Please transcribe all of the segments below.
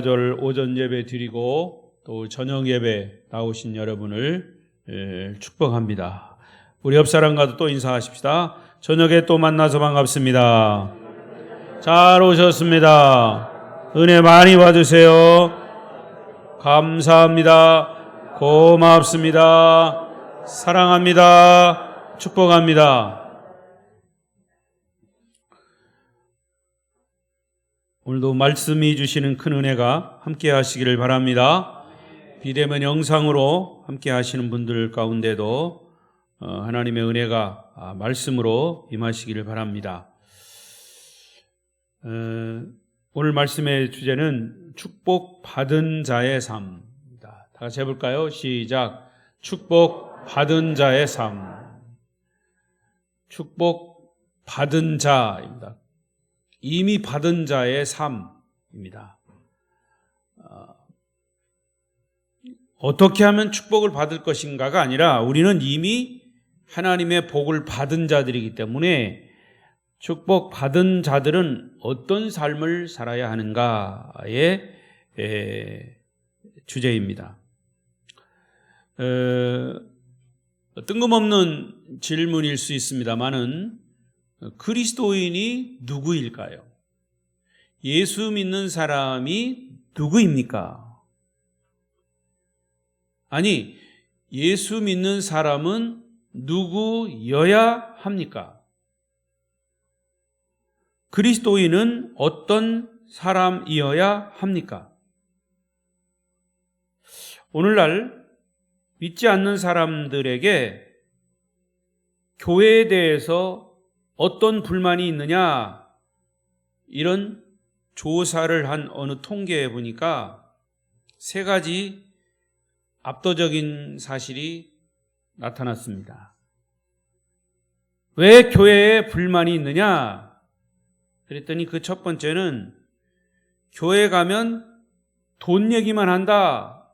절 오전 예배 드리고 또 저녁 예배 나오신 여러분을 축복합니다. 우리 옆 사람과도 또 인사하십시다. 저녁에 또 만나서 반갑습니다. 잘 오셨습니다. 은혜 많이 받으세요. 감사합니다. 고맙습니다. 사랑합니다. 축복합니다. 오늘도 말씀이 주시는 큰 은혜가 함께 하시기를 바랍니다. 비대면 영상으로 함께 하시는 분들 가운데도 하나님의 은혜가 말씀으로 임하시기를 바랍니다. 오늘 말씀의 주제는 축복받은 자의 삶입니다. 다 같이 해볼까요? 시작. 축복받은 자의 삶. 축복받은 자입니다. 이미 받은 자의 삶입니다. 어떻게 하면 축복을 받을 것인가가 아니라 우리는 이미 하나님의 복을 받은 자들이기 때문에 축복받은 자들은 어떤 삶을 살아야 하는가의 주제입니다. 뜬금없는 질문일 수 있습니다만은 그리스도인이 누구일까요? 예수 믿는 사람이 누구입니까? 아니, 예수 믿는 사람은 누구여야 합니까? 그리스도인은 어떤 사람이어야 합니까? 오늘날 믿지 않는 사람들에게 교회에 대해서 어떤 불만이 있느냐, 이런 조사를 한 어느 통계에 보니까 세 가지 압도적인 사실이 나타났습니다. 왜 교회에 불만이 있느냐? 그랬더니 그 첫 번째는 교회 가면 돈 얘기만 한다.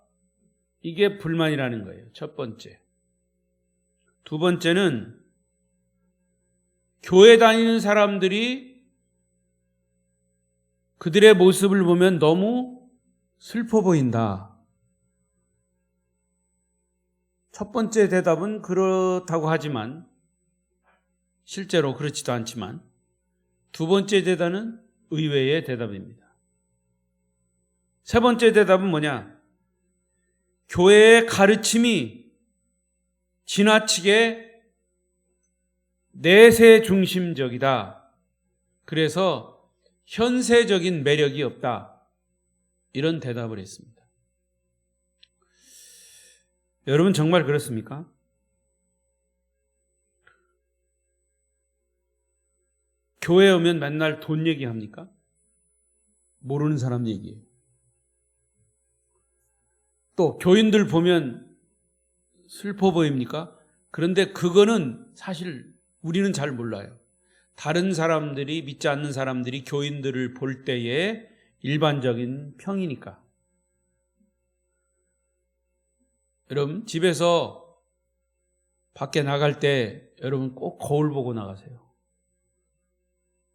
이게 불만이라는 거예요. 첫 번째. 두 번째는 교회 다니는 사람들이 그들의 모습을 보면 너무 슬퍼 보인다. 첫 번째 대답은 그렇다고 하지만 실제로 그렇지도 않지만 두 번째 대답은 의외의 대답입니다. 세 번째 대답은 뭐냐? 교회의 가르침이 지나치게 내세 중심적이다. 그래서 현세적인 매력이 없다. 이런 대답을 했습니다. 여러분 정말 그렇습니까? 교회에 오면 맨날 돈 얘기합니까? 모르는 사람 얘기예요. 또 교인들 보면 슬퍼 보입니까? 그런데 그거는 사실 우리는 잘 몰라요. 다른 사람들이, 믿지 않는 사람들이 교인들을 볼 때의 일반적인 평이니까. 여러분 집에서 밖에 나갈 때 여러분 꼭 거울 보고 나가세요.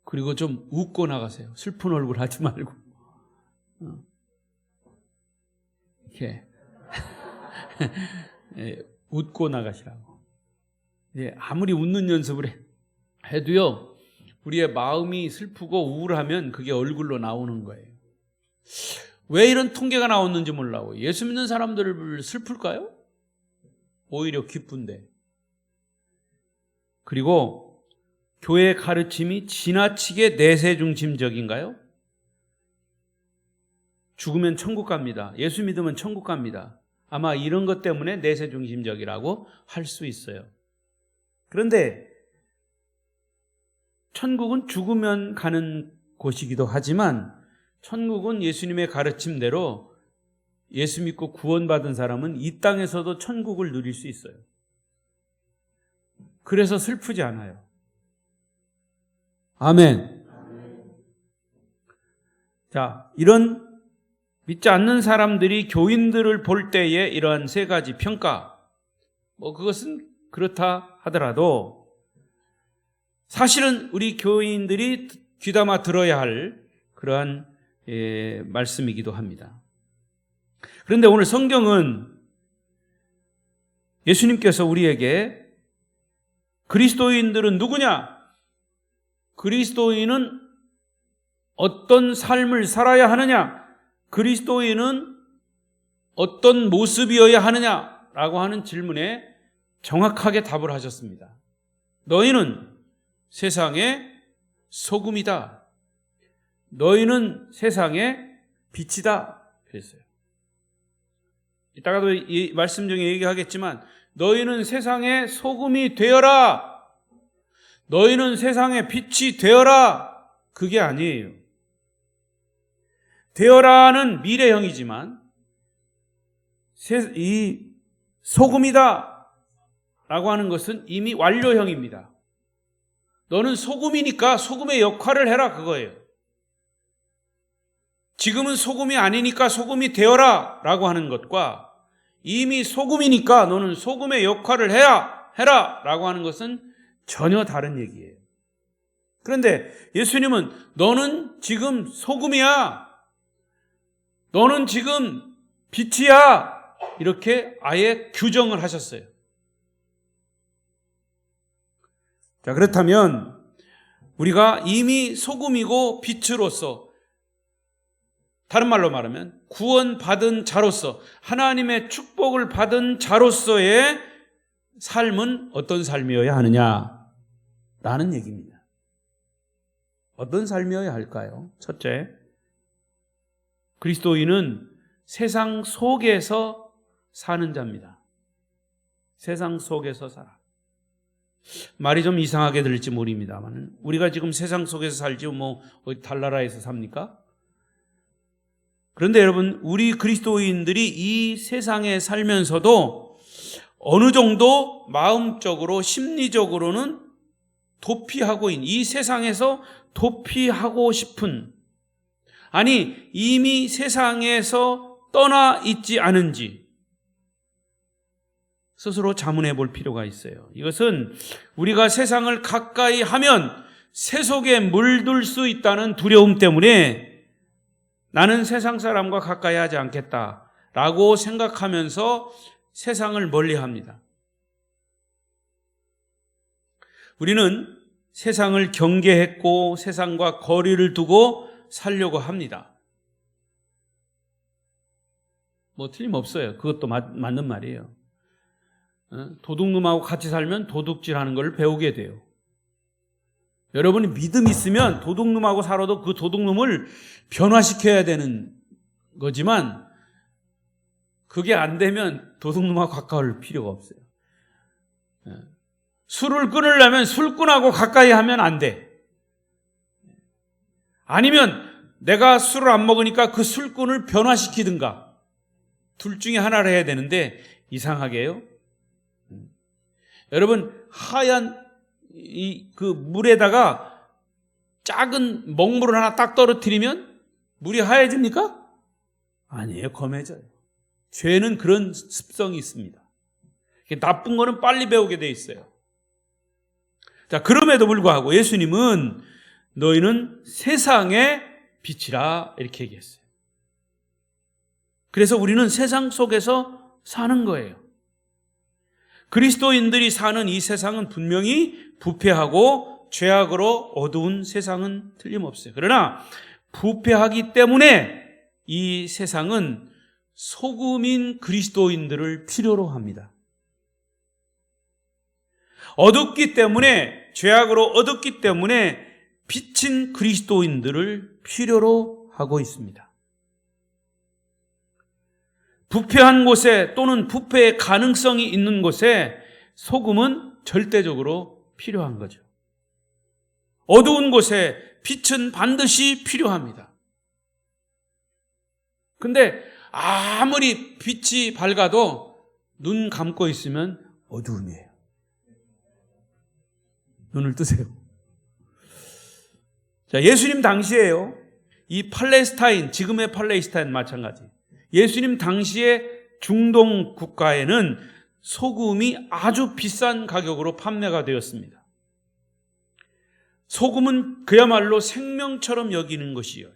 그리고 좀 웃고 나가세요. 슬픈 얼굴 하지 말고. 이렇게 웃고 나가시라고. 아무리 웃는 연습을 해도요, 우리의 마음이 슬프고 우울하면 그게 얼굴로 나오는 거예요. 왜 이런 통계가 나왔는지 몰라요. 예수 믿는 사람들을 슬플까요? 오히려 기쁜데. 그리고 교회의 가르침이 지나치게 내세 중심적인가요? 죽으면 천국 갑니다. 예수 믿으면 천국 갑니다. 아마 이런 것 때문에 내세 중심적이라고 할 수 있어요. 그런데 천국은 죽으면 가는 곳이기도 하지만 천국은 예수님의 가르침대로 예수 믿고 구원받은 사람은 이 땅에서도 천국을 누릴 수 있어요. 그래서 슬프지 않아요. 아멘. 자, 이런 믿지 않는 사람들이 교인들을 볼 때의 이러한 세 가지 평가, 그것은 그렇다 하더라도 사실은 우리 교인들이 귀담아 들어야 할 그러한 말씀이기도 합니다. 그런데 오늘 성경은 예수님께서 우리에게 그리스도인들은 누구냐? 그리스도인은 어떤 삶을 살아야 하느냐? 그리스도인은 어떤 모습이어야 하느냐라고 하는 질문에 정확하게 답을 하셨습니다. 너희는 세상의 소금이다. 너희는 세상의 빛이다. 그랬어요. 이따가도 이 말씀 중에 얘기하겠지만 너희는 세상의 소금이 되어라. 너희는 세상의 빛이 되어라. 그게 아니에요. 되어라는 미래형이지만 이 소금이다 라고 하는 것은 이미 완료형입니다. 너는 소금이니까 소금의 역할을 해라 그거예요. 지금은 소금이 아니니까 소금이 되어라 라고 하는 것과 이미 소금이니까 너는 소금의 역할을 해라 라고 하는 것은 전혀 다른 얘기예요. 그런데 예수님은 너는 지금 소금이야. 너는 지금 빛이야. 이렇게 아예 규정을 하셨어요. 자, 그렇다면 우리가 이미 소금이고 빛으로서, 다른 말로 말하면 구원받은 자로서, 하나님의 축복을 받은 자로서의 삶은 어떤 삶이어야 하느냐라는 얘기입니다. 어떤 삶이어야 할까요? 첫째, 그리스도인은 세상 속에서 사는 자입니다. 세상 속에서 살아. 말이 좀 이상하게 들릴지 모릅니다만 우리가 지금 세상 속에서 살지 어디 달나라에서 삽니까? 그런데 여러분, 우리 그리스도인들이 이 세상에 살면서도 어느 정도 마음적으로 심리적으로는 도피하고 있는, 이 세상에서 도피하고 싶은, 아니 이미 세상에서 떠나 있지 않은지 스스로 자문해 볼 필요가 있어요. 이것은 우리가 세상을 가까이 하면 세속에 물들 수 있다는 두려움 때문에 나는 세상 사람과 가까이 하지 않겠다라고 생각하면서 세상을 멀리합니다. 우리는 세상을 경계했고 세상과 거리를 두고 살려고 합니다. 틀림없어요. 그것도 맞는 말이에요. 도둑놈하고 같이 살면 도둑질하는 걸 배우게 돼요. 여러분이 믿음 있으면 도둑놈하고 살아도 그 도둑놈을 변화시켜야 되는 거지만 그게 안 되면 도둑놈하고 가까울 필요가 없어요. 술을 끊으려면 술꾼하고 가까이 하면 안 돼. 아니면 내가 술을 안 먹으니까 그 술꾼을 변화시키든가 둘 중에 하나를 해야 되는데 이상하게요. 여러분, 하얀 그 물에다가 작은 먹물을 하나 딱 떨어뜨리면 물이 하얘집니까? 아니에요. 검해져요. 죄는 그런 습성이 있습니다. 나쁜 거는 빨리 배우게 돼 있어요. 자, 그럼에도 불구하고 예수님은 너희는 세상의 빛이라 이렇게 얘기했어요. 그래서 우리는 세상 속에서 사는 거예요. 그리스도인들이 사는 이 세상은 분명히 부패하고 죄악으로 어두운 세상은 틀림없어요. 그러나 부패하기 때문에 이 세상은 소금인 그리스도인들을 필요로 합니다. 어둡기 때문에, 죄악으로 어둡기 때문에 빛인 그리스도인들을 필요로 하고 있습니다. 부패한 곳에 또는 부패의 가능성이 있는 곳에 소금은 절대적으로 필요한 거죠. 어두운 곳에 빛은 반드시 필요합니다. 근데 아무리 빛이 밝아도 눈 감고 있으면 어두움이에요. 눈을 뜨세요. 자, 예수님 당시에요. 이 팔레스타인, 지금의 팔레스타인 마찬가지. 예수님 당시에 중동 국가에는 소금이 아주 비싼 가격으로 판매가 되었습니다. 소금은 그야말로 생명처럼 여기는 것이에요.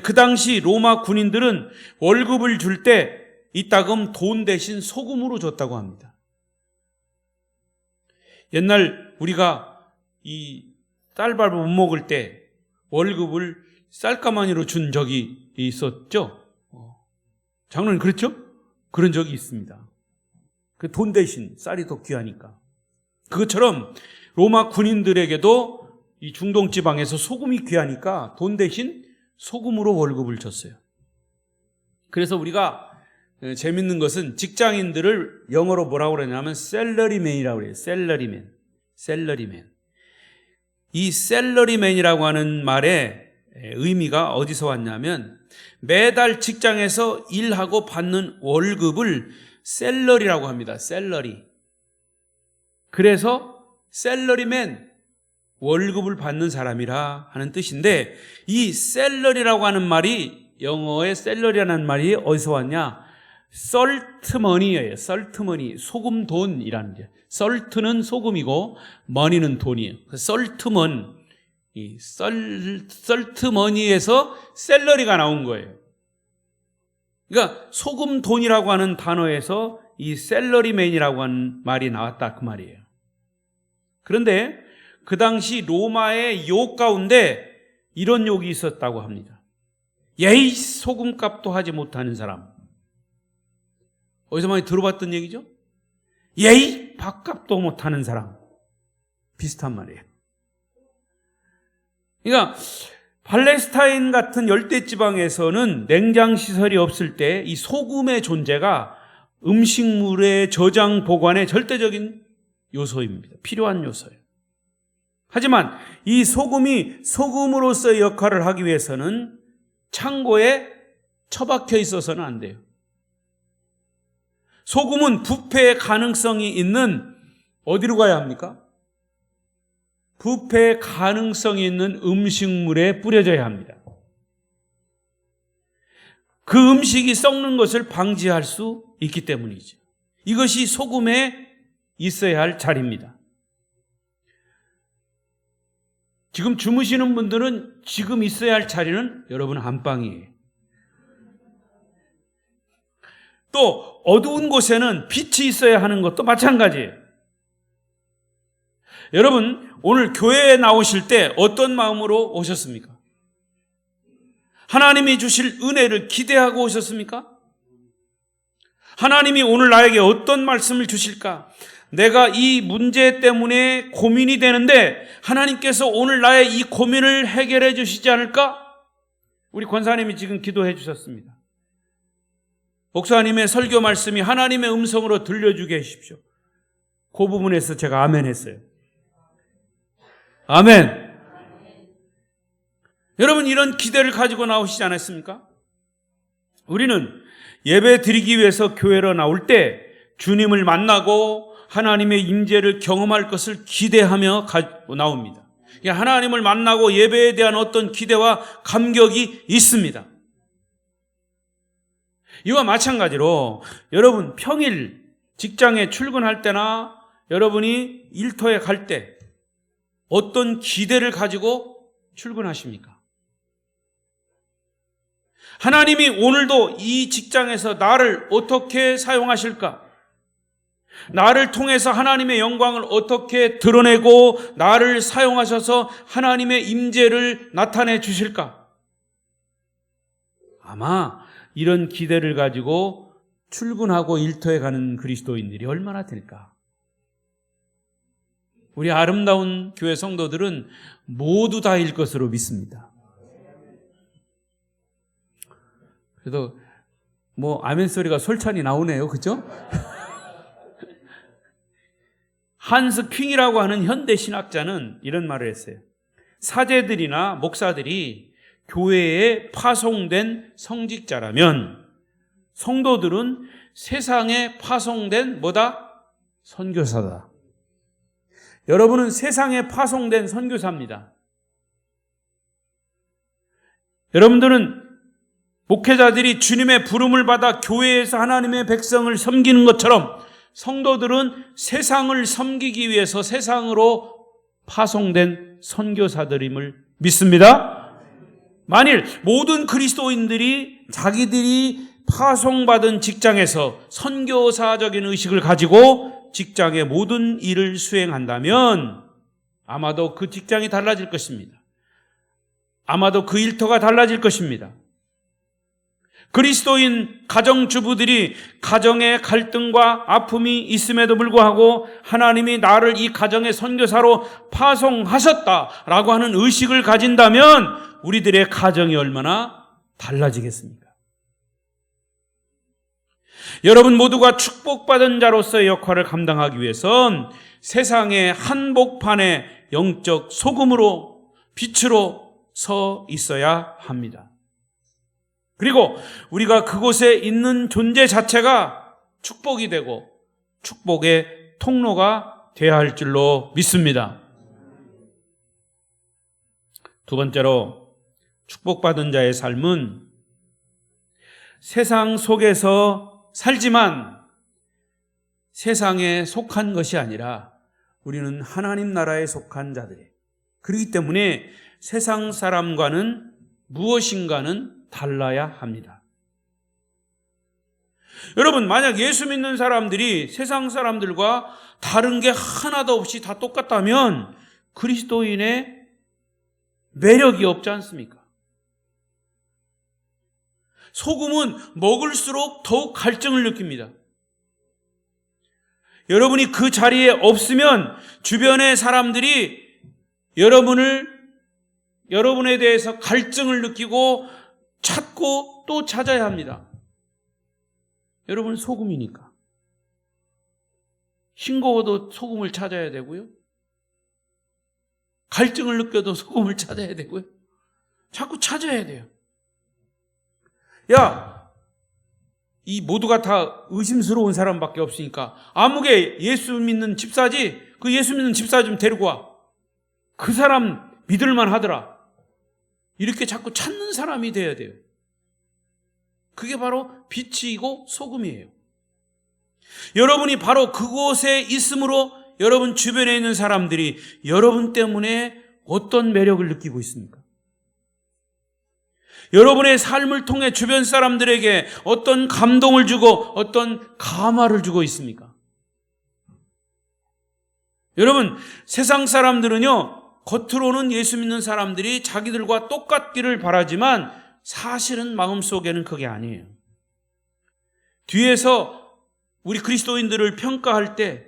그 당시 로마 군인들은 월급을 줄 때 이따금 돈 대신 소금으로 줬다고 합니다. 옛날 우리가 이 쌀밥을 못 먹을 때 월급을 쌀가마니로 준 적이 있었죠? 장로님 그렇죠? 그런 적이 있습니다. 그 돈 대신 쌀이 더 귀하니까. 그것처럼 로마 군인들에게도 이 중동 지방에서 소금이 귀하니까 돈 대신 소금으로 월급을 줬어요. 그래서 우리가 재밌는 것은 직장인들을 영어로 뭐라고 그러냐면 셀러리맨이라고 그래요. 셀러리맨. 이 셀러리맨이라고 하는 말의 의미가 어디서 왔냐면 매달 직장에서 일하고 받는 월급을 셀러리라고 합니다. 셀러리. 그래서 셀러리맨, 월급을 받는 사람이라 하는 뜻인데, 이 셀러리라고 하는 말이, 영어의 셀러리라는 말이 어디서 왔냐? 썰트머니예요. 썰트머니, 소금 돈이라는 게. 썰트는 소금이고 머니는 돈이에요. 썰트먼, 이 썰트머니에서 셀러리가 나온 거예요. 그러니까 소금 돈이라고 하는 단어에서 이 셀러리맨이라고 하는 말이 나왔다 그 말이에요. 그런데 그 당시 로마의 욕 가운데 이런 욕이 있었다고 합니다. 예이 소금값도 하지 못하는 사람. 어디서 많이 들어봤던 얘기죠? 예이 밥값도 못하는 사람. 비슷한 말이에요. 그러니까 팔레스타인 같은 열대지방에서는 냉장시설이 없을 때 이 소금의 존재가 음식물의 저장 보관의 절대적인 요소입니다. 필요한 요소예요. 하지만 이 소금이 소금으로서의 역할을 하기 위해서는 창고에 처박혀 있어서는 안 돼요. 소금은 부패의 가능성이 있는 어디로 가야 합니까? 부패의 가능성이 있는 음식물에 뿌려져야 합니다. 그 음식이 썩는 것을 방지할 수 있기 때문이죠. 이것이 소금에 있어야 할 자리입니다. 지금 주무시는 분들은 지금 있어야 할 자리는 여러분 안방이에요. 또 어두운 곳에는 빛이 있어야 하는 것도 마찬가지예요. 여러분 오늘 교회에 나오실 때 어떤 마음으로 오셨습니까? 하나님이 주실 은혜를 기대하고 오셨습니까? 하나님이 오늘 나에게 어떤 말씀을 주실까? 내가 이 문제 때문에 고민이 되는데 하나님께서 오늘 나의 이 고민을 해결해 주시지 않을까? 우리 권사님이 지금 기도해 주셨습니다. 목사님의 설교 말씀이 하나님의 음성으로 들려주게 하십시오. 그 부분에서 제가 아멘 했어요. 아멘. 여러분 이런 기대를 가지고 나오시지 않았습니까? 우리는 예배 드리기 위해서 교회로 나올 때 주님을 만나고 하나님의 임재를 경험할 것을 기대하며 나옵니다. 하나님을 만나고 예배에 대한 어떤 기대와 감격이 있습니다. 이와 마찬가지로 여러분 평일 직장에 출근할 때나 여러분이 일터에 갈 때 어떤 기대를 가지고 출근하십니까? 하나님이 오늘도 이 직장에서 나를 어떻게 사용하실까? 나를 통해서 하나님의 영광을 어떻게 드러내고 나를 사용하셔서 하나님의 임재를 나타내 주실까? 아마 이런 기대를 가지고 출근하고 일터에 가는 그리스도인들이 얼마나 될까? 우리 아름다운 교회 성도들은 모두 다일 것으로 믿습니다. 그래도 아멘 소리가 솔찬히 나오네요. 그죠? 한스 퀸이라고 하는 현대 신학자는 이런 말을 했어요. 사제들이나 목사들이 교회에 파송된 성직자라면 성도들은 세상에 파송된 선교사다. 여러분은 세상에 파송된 선교사입니다. 여러분들은 목회자들이 주님의 부름을 받아 교회에서 하나님의 백성을 섬기는 것처럼 성도들은 세상을 섬기기 위해서 세상으로 파송된 선교사들임을 믿습니다. 만일 모든 그리스도인들이 자기들이 파송받은 직장에서 선교사적인 의식을 가지고 직장의 모든 일을 수행한다면 아마도 그 직장이 달라질 것입니다. 아마도 그 일터가 달라질 것입니다. 그리스도인 가정주부들이 가정의 갈등과 아픔이 있음에도 불구하고 하나님이 나를 이 가정의 선교사로 파송하셨다라고 하는 의식을 가진다면 우리들의 가정이 얼마나 달라지겠습니까? 여러분 모두가 축복받은 자로서의 역할을 감당하기 위해선 세상의 한복판에 영적 소금으로 빛으로 서 있어야 합니다. 그리고 우리가 그곳에 있는 존재 자체가 축복이 되고 축복의 통로가 되어야 할 줄로 믿습니다. 두 번째로 축복받은 자의 삶은 세상 속에서 살지만 세상에 속한 것이 아니라 우리는 하나님 나라에 속한 자들이에요. 그렇기 때문에 세상 사람과는 무엇인가는 달라야 합니다. 여러분, 만약 예수 믿는 사람들이 세상 사람들과 다른 게 하나도 없이 다 똑같다면 그리스도인의 매력이 없지 않습니까? 소금은 먹을수록 더욱 갈증을 느낍니다. 여러분이 그 자리에 없으면 주변의 사람들이 여러분에 대해서 갈증을 느끼고 찾고 또 찾아야 합니다. 여러분은 소금이니까. 싱거워도 소금을 찾아야 되고요. 갈증을 느껴도 소금을 찾아야 되고요. 자꾸 찾아야 돼요. 야, 이 모두가 다 의심스러운 사람밖에 없으니까 아무개 예수 믿는 집사지? 그 예수 믿는 집사 좀 데리고 와. 그 사람 믿을만 하더라. 이렇게 자꾸 찾는 사람이 돼야 돼요. 그게 바로 빛이고 소금이에요. 여러분이 바로 그곳에 있으므로 여러분 주변에 있는 사람들이 여러분 때문에 어떤 매력을 느끼고 있습니까? 여러분의 삶을 통해 주변 사람들에게 어떤 감동을 주고 어떤 감화를 주고 있습니까? 여러분, 세상 사람들은요, 겉으로는 예수 믿는 사람들이 자기들과 똑같기를 바라지만 사실은 마음속에는 그게 아니에요. 뒤에서 우리 그리스도인들을 평가할 때,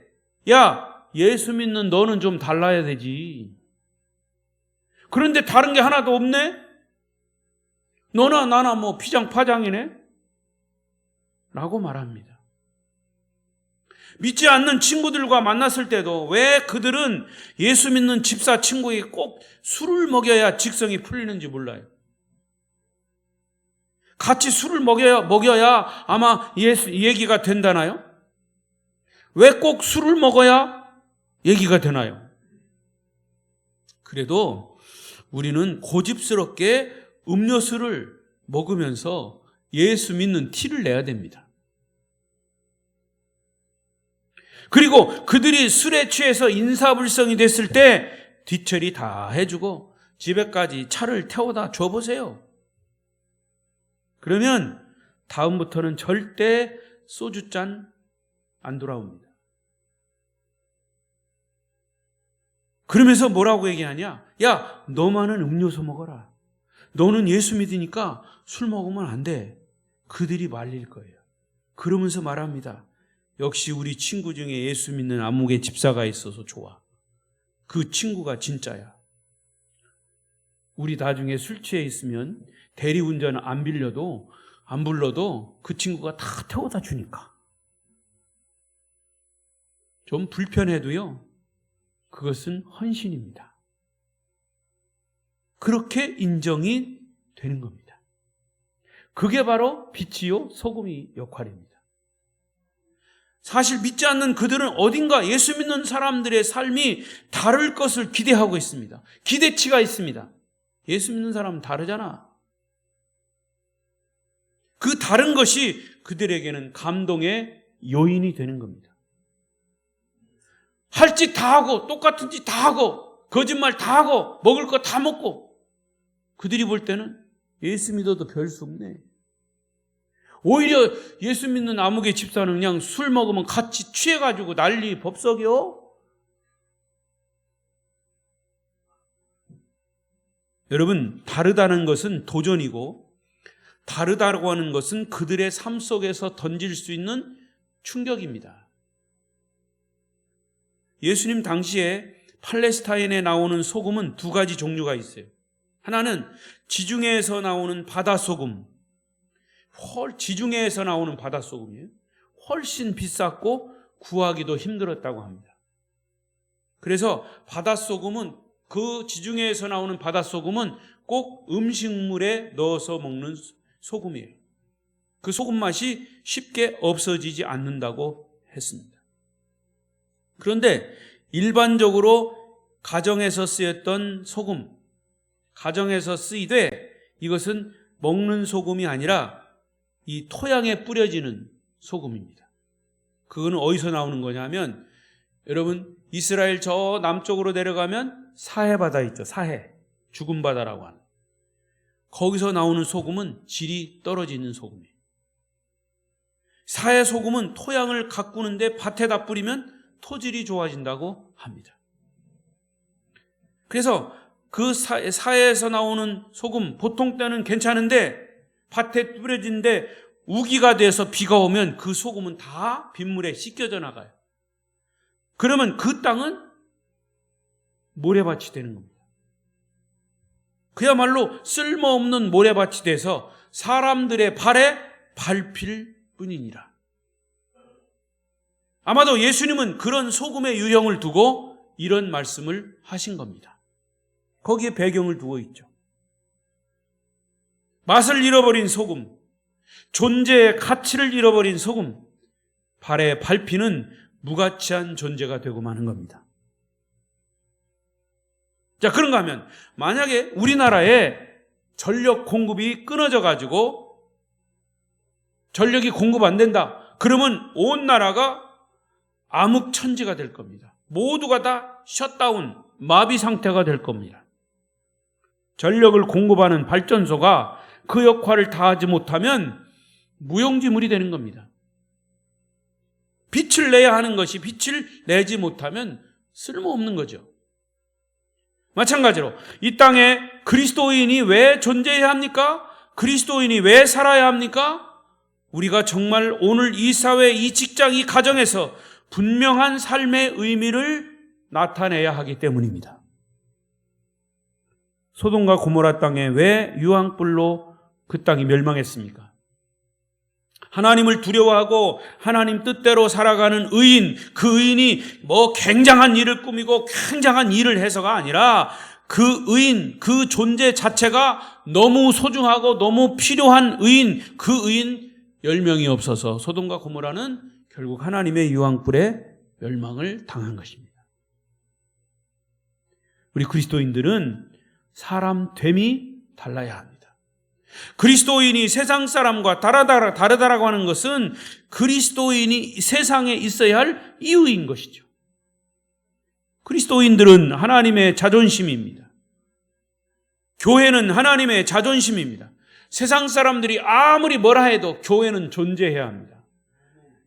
야, 예수 믿는 너는 좀 달라야 되지. 그런데 다른 게 하나도 없네? 너나 나나 뭐 피장파장이네? 라고 말합니다. 믿지 않는 친구들과 만났을 때도 왜 그들은 예수 믿는 집사 친구에게 꼭 술을 먹여야 직성이 풀리는지 몰라요. 같이 술을 먹여야 아마 얘기가 된다나요? 왜 꼭 술을 먹어야 얘기가 되나요? 그래도 우리는 고집스럽게 음료수를 먹으면서 예수 믿는 티를 내야 됩니다. 그리고 그들이 술에 취해서 인사불성이 됐을 때 뒤처리 다 해주고 집에까지 차를 태워다 줘보세요. 그러면 다음부터는 절대 소주잔 안 돌아옵니다. 그러면서 뭐라고 얘기하냐? 야, 너만은 음료수 먹어라. 너는 예수 믿으니까 술 먹으면 안 돼. 그들이 말릴 거예요. 그러면서 말합니다. 역시 우리 친구 중에 예수 믿는 암묵의 집사가 있어서 좋아. 그 친구가 진짜야. 우리 나중에 술 취해 있으면 대리운전 안 불러도 그 친구가 다 태워다 주니까. 좀 불편해도요, 그것은 헌신입니다. 그렇게 인정이 되는 겁니다. 그게 바로 빛이요 소금이 역할입니다. 사실 믿지 않는 그들은 어딘가 예수 믿는 사람들의 삶이 다를 것을 기대하고 있습니다. 기대치가 있습니다. 예수 믿는 사람은 다르잖아. 그 다른 것이 그들에게는 감동의 요인이 되는 겁니다. 할 짓 다 하고 똑같은 짓 다 하고 거짓말 다 하고 먹을 거 다 먹고 그들이 볼 때는 예수 믿어도 별 수 없네. 오히려 예수 믿는 아무개 집사는 그냥 술 먹으면 같이 취해가지고 난리 법석이요. 여러분, 다르다는 것은 도전이고 다르다고 하는 것은 그들의 삶 속에서 던질 수 있는 충격입니다. 예수님 당시에 팔레스타인에 나오는 소금은 두 가지 종류가 있어요. 하나는 지중해에서 나오는 바다소금, 지중해에서 나오는 바다소금이에요. 훨씬 비쌌고 구하기도 힘들었다고 합니다. 그래서 바다소금은, 그 지중해에서 나오는 바다소금은 꼭 음식물에 넣어서 먹는 소금이에요. 그 소금 맛이 쉽게 없어지지 않는다고 했습니다. 그런데 일반적으로 가정에서 쓰였던 소금, 가정에서 쓰이되 이것은 먹는 소금이 아니라 이 토양에 뿌려지는 소금입니다. 그거는 어디서 나오는 거냐면, 여러분, 이스라엘 저 남쪽으로 내려가면 사해 바다 있죠. 사해, 죽은 바다라고 하는. 거기서 나오는 소금은 질이 떨어지는 소금이에요. 사해 소금은 토양을 가꾸는데 밭에다 뿌리면 토질이 좋아진다고 합니다. 그래서 그 사해에서 나오는 소금, 보통 때는 괜찮은데 밭에 뿌려진데 우기가 돼서 비가 오면 그 소금은 다 빗물에 씻겨져 나가요. 그러면 그 땅은 모래밭이 되는 겁니다. 그야말로 쓸모없는 모래밭이 돼서 사람들의 발에 밟힐 뿐이니라. 아마도 예수님은 그런 소금의 유형을 두고 이런 말씀을 하신 겁니다. 거기에 배경을 두고 있죠. 맛을 잃어버린 소금, 존재의 가치를 잃어버린 소금, 발에 밟히는 무가치한 존재가 되고 마는 겁니다. 자, 그런가 하면 만약에 우리나라에 전력 공급이 끊어져 가지고 전력이 공급 안 된다, 그러면 온 나라가 암흑천지가 될 겁니다. 모두가 다 셧다운, 마비 상태가 될 겁니다. 전력을 공급하는 발전소가 그 역할을 다하지 못하면 무용지물이 되는 겁니다. 빛을 내야 하는 것이 빛을 내지 못하면 쓸모없는 거죠. 마찬가지로 이 땅에 그리스도인이 왜 존재해야 합니까? 그리스도인이 왜 살아야 합니까? 우리가 정말 오늘 이 사회, 이 직장, 이 가정에서 분명한 삶의 의미를 나타내야 하기 때문입니다. 소돔과 고모라 땅에 왜 유황불로 그 땅이 멸망했습니까? 하나님을 두려워하고 하나님 뜻대로 살아가는 의인, 그 의인이 뭐 굉장한 일을 꾸미고 굉장한 일을 해서가 아니라 그 의인, 그 존재 자체가 너무 소중하고 너무 필요한 의인, 그 의인 10명이 없어서 소돔과 고모라는 결국 하나님의 유황불에 멸망을 당한 것입니다. 우리 그리스도인들은 사람 됨이 달라야 합니다. 그리스도인이 세상 사람과 다르다라고 하는 것은 그리스도인이 세상에 있어야 할 이유인 것이죠. 그리스도인들은 하나님의 자존심입니다. 교회는 하나님의 자존심입니다. 세상 사람들이 아무리 뭐라 해도 교회는 존재해야 합니다.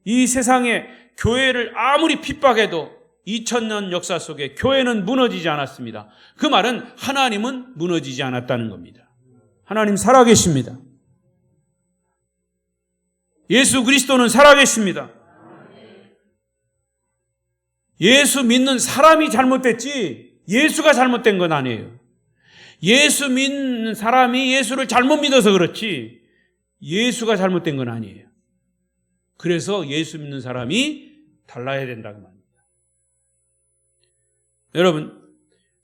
이 세상에 교회를 아무리 핍박해도 2000년 역사 속에 교회는 무너지지 않았습니다. 그 말은 하나님은 무너지지 않았다는 겁니다. 하나님 살아계십니다. 예수 그리스도는 살아계십니다. 예수 믿는 사람이 잘못됐지 예수가 잘못된 건 아니에요. 예수 믿는 사람이 예수를 잘못 믿어서 그렇지 예수가 잘못된 건 아니에요. 그래서 예수 믿는 사람이 달라야 된다는 말입니다. 여러분,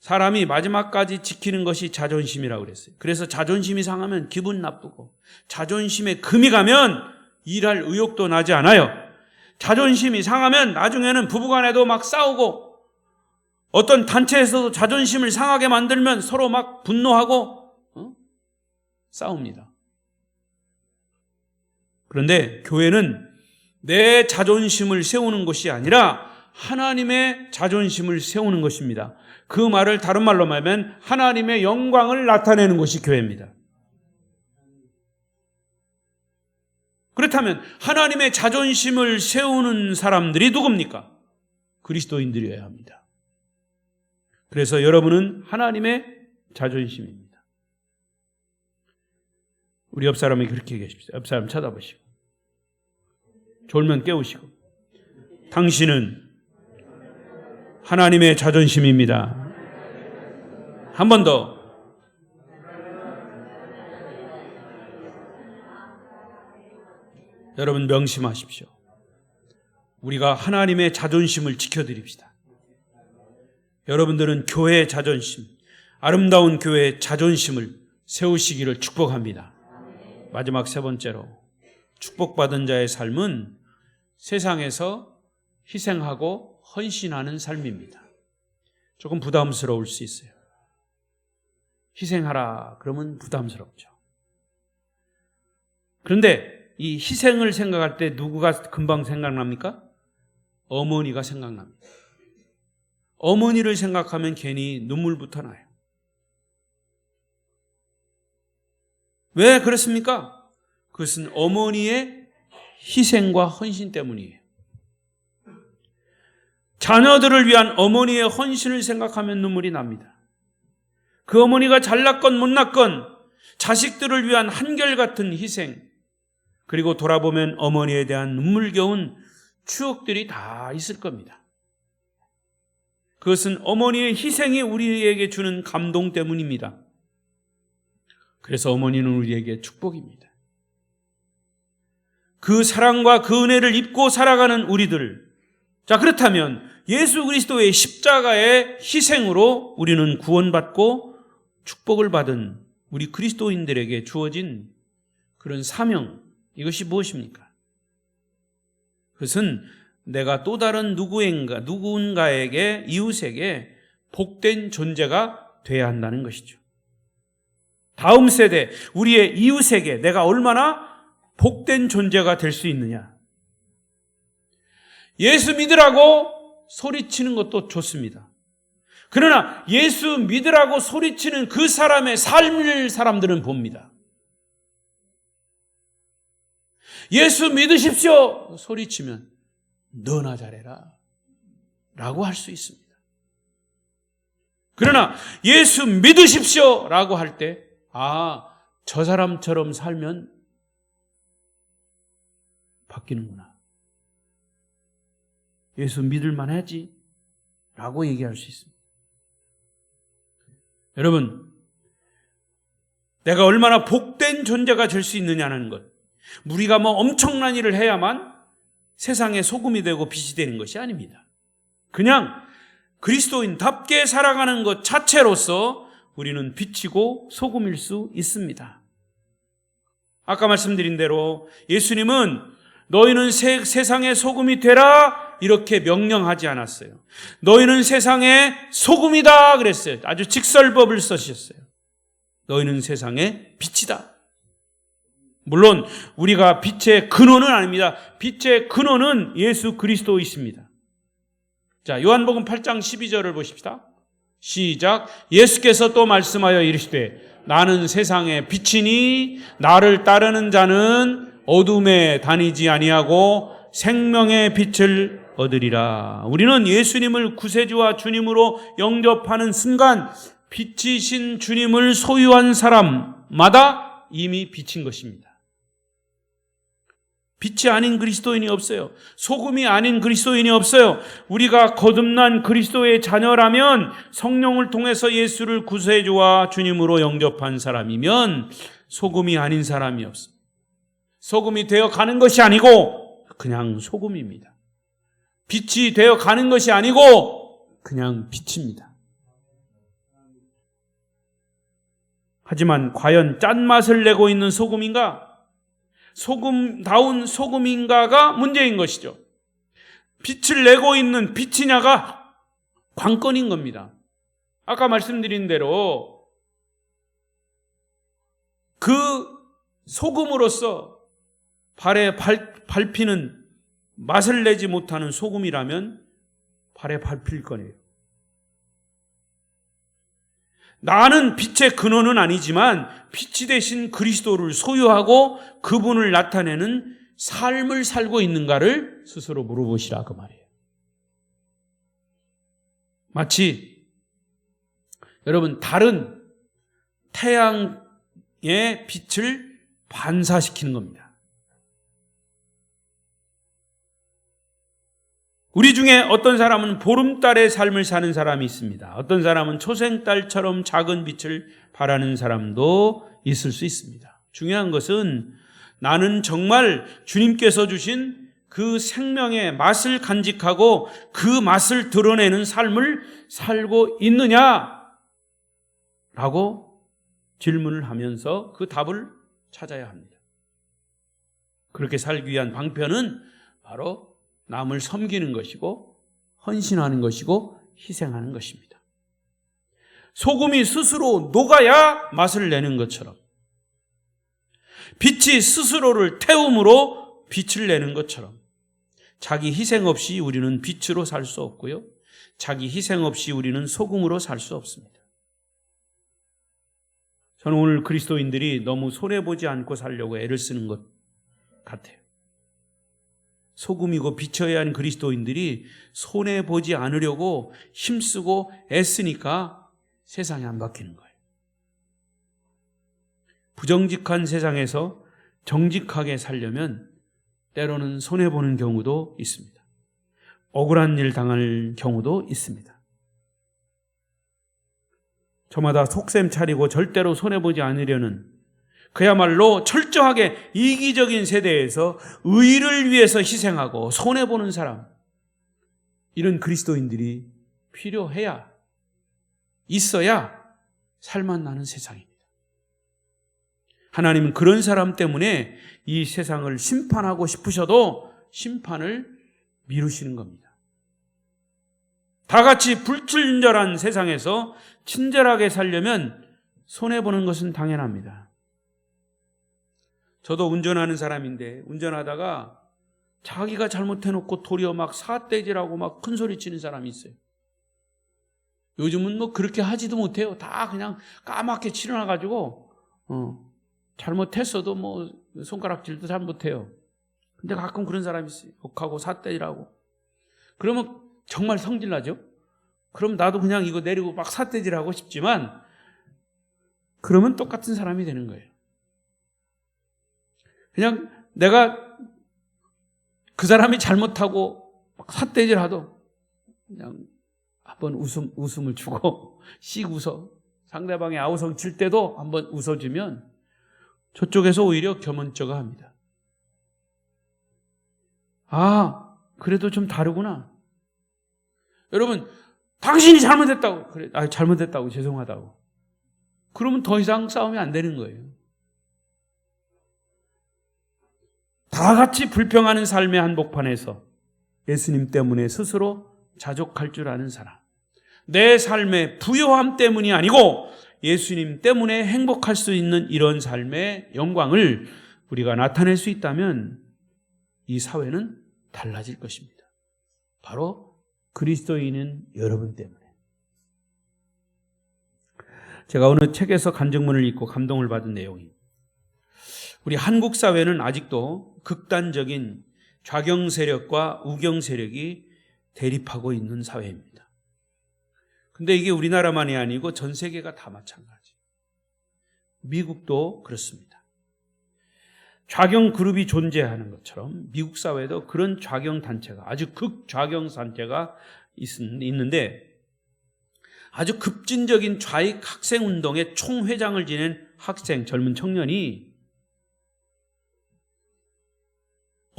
사람이 마지막까지 지키는 것이 자존심이라고 그랬어요. 그래서 자존심이 상하면 기분 나쁘고 자존심에 금이 가면 일할 의욕도 나지 않아요. 자존심이 상하면 나중에는 부부간에도 막 싸우고 어떤 단체에서도 자존심을 상하게 만들면 서로 막 분노하고 싸웁니다. 그런데 교회는 내 자존심을 세우는 것이 아니라 하나님의 자존심을 세우는 것입니다. 그 말을 다른 말로 말하면 하나님의 영광을 나타내는 것이 교회입니다. 그렇다면 하나님의 자존심을 세우는 사람들이 누굽니까? 그리스도인들이어야 합니다. 그래서 여러분은 하나님의 자존심입니다. 우리 옆 사람이 그렇게 얘기하십시오. 옆 사람 쳐다보시고 졸면 깨우시고 당신은 하나님의 자존심입니다. 한 번 더. 여러분 명심하십시오. 우리가 하나님의 자존심을 지켜드립시다. 여러분들은 교회의 자존심, 아름다운 교회의 자존심을 세우시기를 축복합니다. 마지막 세 번째로, 축복받은 자의 삶은 세상에서 희생하고 헌신하는 삶입니다. 조금 부담스러울 수 있어요. 희생하라 그러면 부담스럽죠. 그런데 이 희생을 생각할 때 누구가 금방 생각납니까? 어머니가 생각납니다. 어머니를 생각하면 괜히 눈물부터 나요. 왜 그렇습니까? 그것은 어머니의 희생과 헌신 때문이에요. 자녀들을 위한 어머니의 헌신을 생각하면 눈물이 납니다. 그 어머니가 잘났건 못났건 자식들을 위한 한결같은 희생, 그리고 돌아보면 어머니에 대한 눈물겨운 추억들이 다 있을 겁니다. 그것은 어머니의 희생이 우리에게 주는 감동 때문입니다. 그래서 어머니는 우리에게 축복입니다. 그 사랑과 그 은혜를 입고 살아가는 우리들, 자, 그렇다면 예수 그리스도의 십자가의 희생으로 우리는 구원받고 축복을 받은 우리 그리스도인들에게 주어진 그런 사명, 이것이 무엇입니까? 그것은 내가 또 다른 누군가에게, 이웃에게 복된 존재가 돼야 한다는 것이죠. 다음 세대, 우리의 이웃에게 내가 얼마나 복된 존재가 될 수 있느냐. 예수 믿으라고 소리치는 것도 좋습니다. 그러나 예수 믿으라고 소리치는 그 사람의 삶을 사람들은 봅니다. 예수 믿으십시오 소리치면 너나 잘해라 라고 할 수 있습니다. 그러나 예수 믿으십시오 라고 할 때, 저 사람처럼 살면 바뀌는구나, 예수 믿을 만하지 라고 얘기할 수 있습니다. 여러분, 내가 얼마나 복된 존재가 될 수 있느냐는 것, 우리가 엄청난 일을 해야만 세상의 소금이 되고 빛이 되는 것이 아닙니다. 그냥 그리스도인답게 살아가는 것 자체로서 우리는 빛이고 소금일 수 있습니다. 아까 말씀드린 대로 예수님은 너희는 세상의 소금이 되라 이렇게 명령하지 않았어요. 너희는 세상의 소금이다 그랬어요. 아주 직설법을 쓰셨어요. 너희는 세상의 빛이다. 물론 우리가 빛의 근원은 아닙니다. 빛의 근원은 예수 그리스도이십니다. 자, 요한복음 8장 12절을 보십시다. 시작. 예수께서 또 말씀하여 이르시되 나는 세상의 빛이니 나를 따르는 자는 어둠에 다니지 아니하고 생명의 빛을 얻으리라. 우리는 예수님을 구세주와 주님으로 영접하는 순간 빛이신 주님을 소유한 사람마다 이미 빛인 것입니다. 빛이 아닌 그리스도인이 없어요. 소금이 아닌 그리스도인이 없어요. 우리가 거듭난 그리스도의 자녀라면, 성령을 통해서 예수를 구세주와 주님으로 영접한 사람이면 소금이 아닌 사람이 없어요. 소금이 되어 가는 것이 아니고 그냥 소금입니다. 빛이 되어 가는 것이 아니고 그냥 빛입니다. 하지만 과연 짠맛을 내고 있는 소금인가? 소금다운 소금인가가 문제인 것이죠. 빛을 내고 있는 빛이냐가 관건인 겁니다. 아까 말씀드린 대로 그 소금으로서 발에 밟히는, 맛을 내지 못하는 소금이라면 발에 밟힐 거예요. 나는 빛의 근원은 아니지만 빛이 되신 그리스도를 소유하고 그분을 나타내는 삶을 살고 있는가를 스스로 물어보시라 그 말이에요. 마치 여러분 달은 태양의 빛을 반사시키는 겁니다. 우리 중에 어떤 사람은 보름달의 삶을 사는 사람이 있습니다. 어떤 사람은 초생달처럼 작은 빛을 바라는 사람도 있을 수 있습니다. 중요한 것은 나는 정말 주님께서 주신 그 생명의 맛을 간직하고 그 맛을 드러내는 삶을 살고 있느냐라고 질문을 하면서 그 답을 찾아야 합니다. 그렇게 살기 위한 방편은 바로 남을 섬기는 것이고 헌신하는 것이고 희생하는 것입니다. 소금이 스스로 녹아야 맛을 내는 것처럼 빛이 스스로를 태움으로 빛을 내는 것처럼 자기 희생 없이 우리는 빛으로 살 수 없고요. 자기 희생 없이 우리는 소금으로 살 수 없습니다. 저는 오늘 그리스도인들이 너무 손해보지 않고 살려고 애를 쓰는 것 같아요. 소금이고 빛이어야 하는 그리스도인들이 손해보지 않으려고 힘쓰고 애쓰니까 세상이 안 바뀌는 거예요. 부정직한 세상에서 정직하게 살려면 때로는 손해보는 경우도 있습니다. 억울한 일 당할 경우도 있습니다. 저마다 속셈 차리고 절대로 손해보지 않으려는 그야말로 철저하게 이기적인 세대에서 의를 위해서 희생하고 손해보는 사람, 이런 그리스도인들이 필요해야, 있어야 살만 나는 세상입니다. 하나님은 그런 사람 때문에 이 세상을 심판하고 싶으셔도 심판을 미루시는 겁니다. 다 같이 불친절한 세상에서 친절하게 살려면 손해보는 것은 당연합니다. 저도 운전하는 사람인데 운전하다가 자기가 잘못해놓고 도리어 막 사떼질하고 막 큰소리 치는 사람이 있어요. 요즘은 뭐 그렇게 하지도 못해요. 다 그냥 까맣게 칠해놔가지고 잘못했어도 뭐 손가락질도 잘 못해요. 근데 가끔 그런 사람이 있어요. 욕하고 사떼질하고. 그러면 정말 성질나죠? 그럼 나도 그냥 이거 내리고 막 사떼질하고 싶지만 그러면 똑같은 사람이 되는 거예요. 그냥 내가 그 사람이 잘못하고 막 삿대질하도 그냥 한번 웃음을 주고 씩 웃어. 상대방이 아우성 칠 때도 한번 웃어주면 저쪽에서 오히려 겸언쩍어합니다. 아, 그래도 좀 다르구나. 여러분, 당신이 잘못했다고. 그래, 잘못했다고, 죄송하다고. 그러면 더 이상 싸움이 안 되는 거예요. 다 같이 불평하는 삶의 한복판에서 예수님 때문에 스스로 자족할 줄 아는 사람, 내 삶의 부요함 때문이 아니고 예수님 때문에 행복할 수 있는 이런 삶의 영광을 우리가 나타낼 수 있다면 이 사회는 달라질 것입니다. 바로 그리스도인은 여러분 때문에. 제가 어느 책에서 간증문을 읽고 감동을 받은 내용이, 우리 한국 사회는 아직도 극단적인 좌경 세력과 우경 세력이 대립하고 있는 사회입니다. 근데 이게 우리나라만이 아니고 전 세계가 다 마찬가지. 미국도 그렇습니다. 좌경 그룹이 존재하는 것처럼 미국 사회도 그런 좌경 단체가, 아주 극좌경 단체가 있는데, 아주 급진적인 좌익 학생 운동의 총회장을 지낸 학생, 젊은 청년이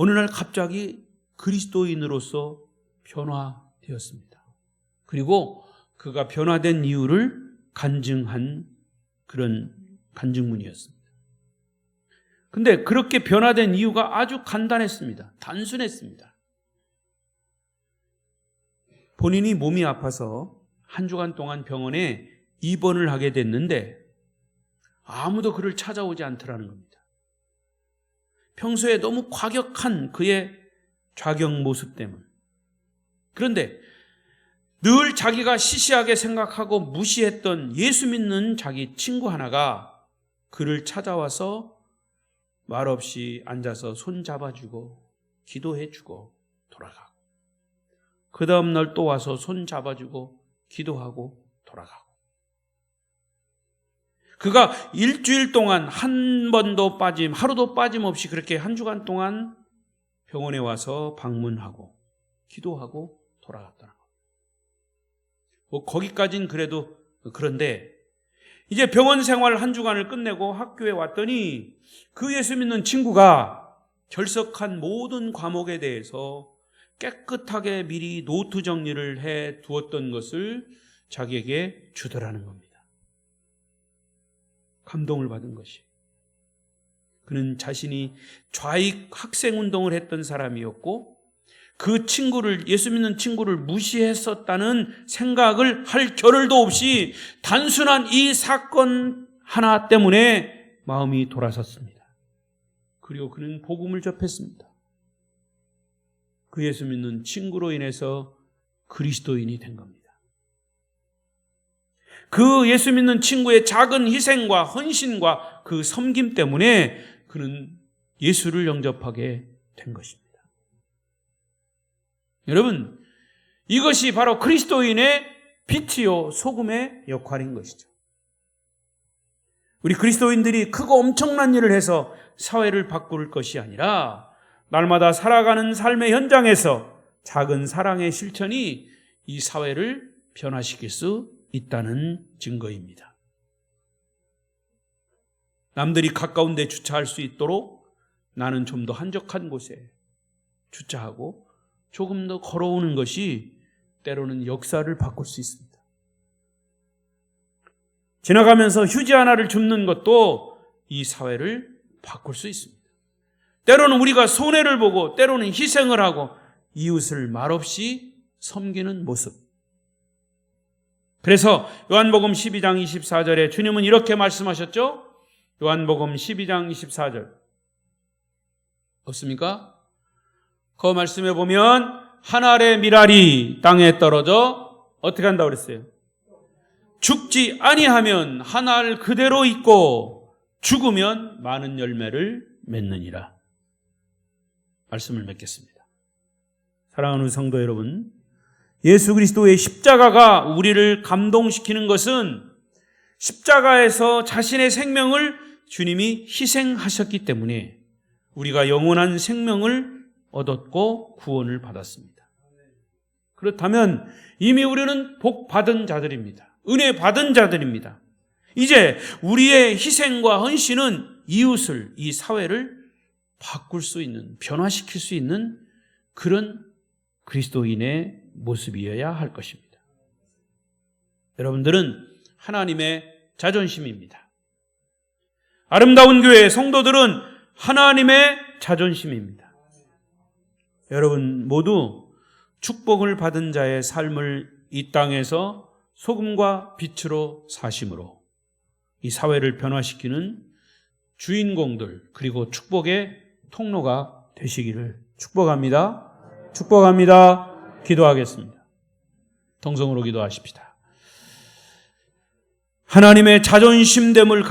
어느 날 갑자기 그리스도인으로서 변화되었습니다. 그리고 그가 변화된 이유를 간증한 그런 간증문이었습니다. 근데 그렇게 변화된 이유가 아주 간단했습니다. 단순했습니다. 본인이 몸이 아파서 한 주간 동안 병원에 입원을 하게 됐는데 아무도 그를 찾아오지 않더라는 겁니다. 평소에 너무 과격한 그의 좌경 모습 때문. 그런데 늘 자기가 시시하게 생각하고 무시했던 예수 믿는 자기 친구 하나가 그를 찾아와서 말없이 앉아서 손 잡아주고 기도해주고 돌아가고, 그 다음 날 또 와서 손 잡아주고 기도하고 돌아가고. 그가 일주일 동안 한 번도 하루도 빠짐없이 그렇게 한 주간 동안 병원에 와서 방문하고 기도하고 돌아갔더라고요. 뭐 거기까지는 그래도 그런데 이제 병원 생활 한 주간을 끝내고 학교에 왔더니 그 예수 믿는 친구가 결석한 모든 과목에 대해서 깨끗하게 미리 노트 정리를 해 두었던 것을 자기에게 주더라는 겁니다. 감동을 받은 것이. 그는 자신이 좌익 학생운동을 했던 사람이었고 그 친구를, 예수 믿는 친구를 무시했었다는 생각을 할 겨를도 없이 단순한 이 사건 하나 때문에 마음이 돌아섰습니다. 그리고 그는 복음을 접했습니다. 그 예수 믿는 친구로 인해서 그리스도인이 된 겁니다. 그 예수 믿는 친구의 작은 희생과 헌신과 그 섬김 때문에 그는 예수를 영접하게 된 것입니다. 여러분, 이것이 바로 그리스도인의 빛이요 소금의 역할인 것이죠. 우리 그리스도인들이 크고 엄청난 일을 해서 사회를 바꿀 것이 아니라 날마다 살아가는 삶의 현장에서 작은 사랑의 실천이 이 사회를 변화시킬 수 있다는 증거입니다. 남들이 가까운 데 주차할 수 있도록 나는 좀 더 한적한 곳에 주차하고 조금 더 걸어오는 것이 때로는 역사를 바꿀 수 있습니다. 지나가면서 휴지 하나를 줍는 것도 이 사회를 바꿀 수 있습니다. 때로는 우리가 손해를 보고 때로는 희생을 하고 이웃을 말없이 섬기는 모습. 그래서 요한복음 12장 24절에 주님은 이렇게 말씀하셨죠? 요한복음 12장 24절 없습니까? 그 말씀에 보면 한 알의 밀알이 땅에 떨어져 어떻게 한다고 그랬어요? 죽지 아니하면 한 알 그대로 있고 죽으면 많은 열매를 맺느니라. 말씀을 맺겠습니다. 사랑하는 성도 여러분, 예수 그리스도의 십자가가 우리를 감동시키는 것은 십자가에서 자신의 생명을 주님이 희생하셨기 때문에 우리가 영원한 생명을 얻었고 구원을 받았습니다. 그렇다면 이미 우리는 복 받은 자들입니다. 은혜 받은 자들입니다. 이제 우리의 희생과 헌신은 이웃을, 이 사회를 바꿀 수 있는, 변화시킬 수 있는 그런 그리스도인의 모습이어야 할 것입니다. 여러분들은 하나님의 자존심입니다. 아름다운 교회 성도들은 하나님의 자존심입니다. 여러분 모두 축복을 받은 자의 삶을 이 땅에서 소금과 빛으로 사심으로 이 사회를 변화시키는 주인공들 그리고 축복의 통로가 되시기를 축복합니다. 축복합니다. 기도하겠습니다. 통성으로 기도하십시다. 하나님의 자존심됨을